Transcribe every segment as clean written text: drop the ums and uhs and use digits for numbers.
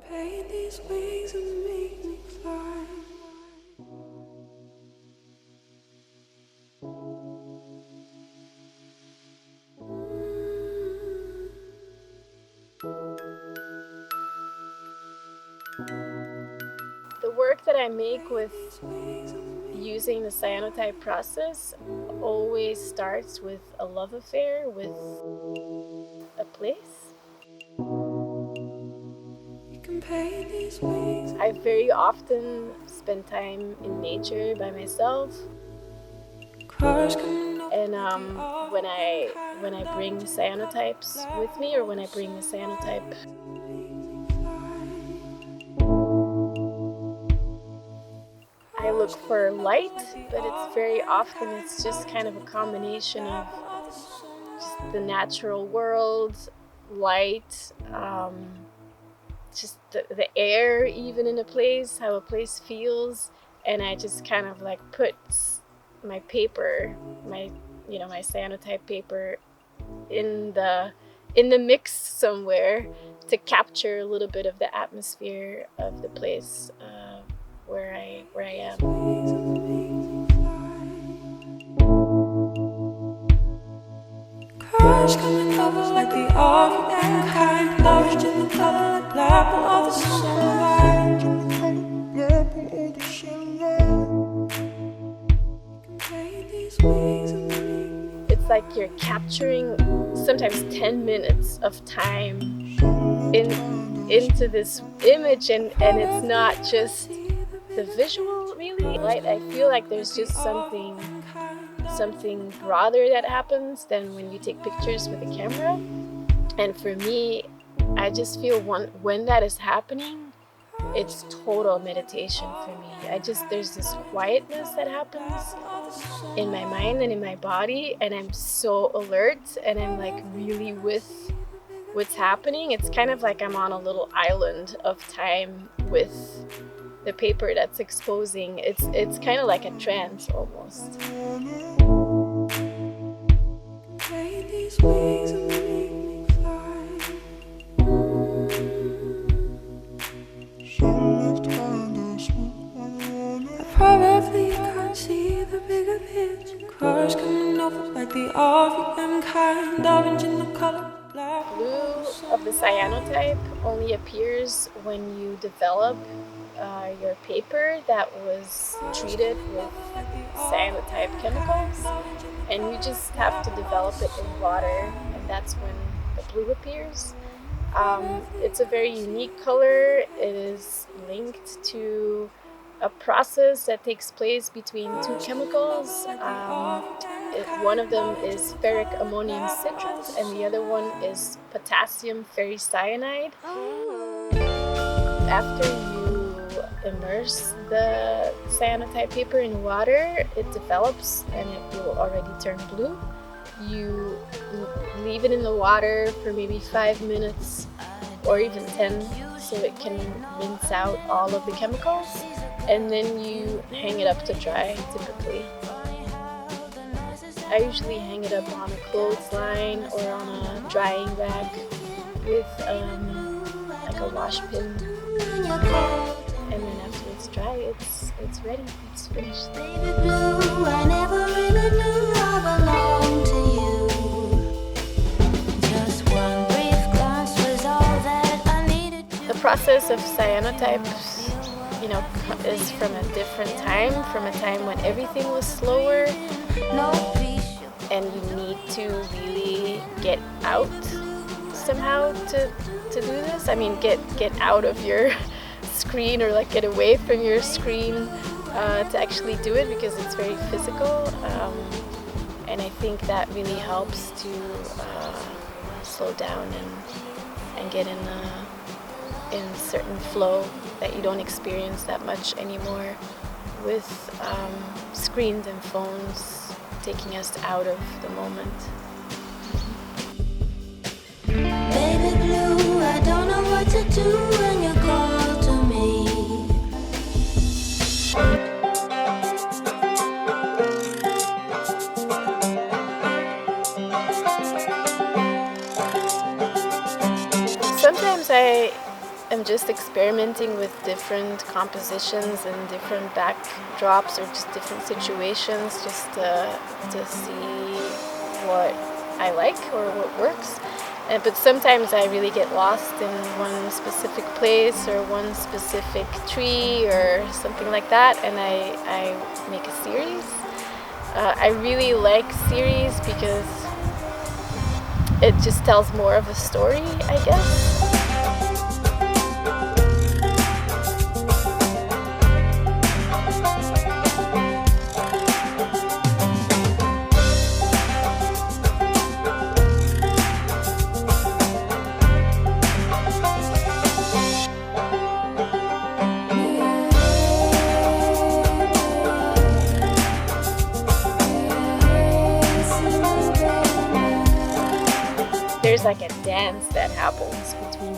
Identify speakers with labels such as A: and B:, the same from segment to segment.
A: paint these wings and make me fly.
B: The work that I make with using the cyanotype process always starts with a love affair with a place. I very often spend time in nature by myself, and when I bring cyanotypes with me, or when I bring the cyanotype, I look for light, but it's very often it's just kind of a combination of just the natural world, light, just the air even in a place, how a place feels, and I just kind of like put my paper, my cyanotype paper in the mix somewhere to capture a little bit of the atmosphere of the place where I am.
A: Cars coming over like the African kind, nourished in the color like black of the sunlight.
B: It's like you're capturing sometimes 10 minutes of time into this image, and it's not just the visual really. Right? I feel like there's just something broader that happens than when you take pictures with a camera. And for me, I just feel when that is happening, it's total meditation for me. There's this quietness that happens in my mind and in my body, and I'm so alert, and I'm like really with what's happening. It's kind of like I'm on a little island of time with the paper that's exposing. It's kind of like a trance almost.
A: Probably you can't see the bigger picture. Cars coming over like the African kind, orange in the color black.
B: Blue of the cyanotype only appears when you develop your paper that was treated with cyanotype chemicals, and you just have to develop it in water, and that's when the blue appears. It's a very unique color. It is linked to a process that takes place between two chemicals. One of them is ferric ammonium citrate, and the other one is potassium ferricyanide. After you immerse the cyanotype paper in water, it develops and it will already turn blue. You leave it in the water for maybe 5 minutes or even 10 so it can rinse out all of the chemicals, and then you hang it up to dry typically. I usually hang it up on a clothesline or on a drying rack with like a wash pin. And then after it's dry, it's ready, it's finished.
C: Baby blue, I never really knew I belonged to you. Just one brief glance was all that I needed to.
B: The process of cyanotypes, is from a different time, from a time when everything was slower, and you need to really get out somehow to do this. I mean, get out of your screen, or like get away from your screen to actually do it, because it's very physical, and I think that really helps to slow down and get in certain flow that you don't experience that much anymore with screens and phones taking us out of the moment.
C: Baby blue, I don't know what to do when you call to me.
B: Sometimes I am I'm just experimenting with different compositions and different backdrops or just different situations, just to see what I like or what works. But sometimes I really get lost in one specific place or one specific tree or something like that, and I make a series. I really like series because it just tells more of a story, I guess. There's like a dance that happens between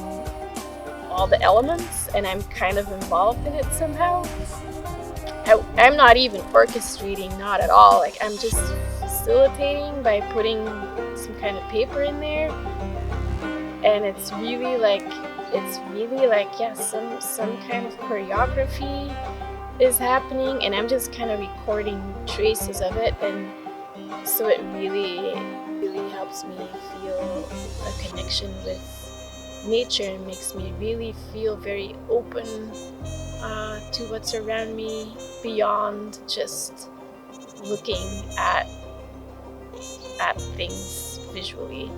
B: all the elements, and I'm kind of involved in it somehow. I'm not even orchestrating, not at all. Like, I'm just facilitating by putting some kind of paper in there, and it's really like yeah, some kind of choreography is happening, and I'm just kind of recording traces of it, and so it really helps me feel a connection with nature and makes me really feel very open to what's around me beyond just looking at things visually.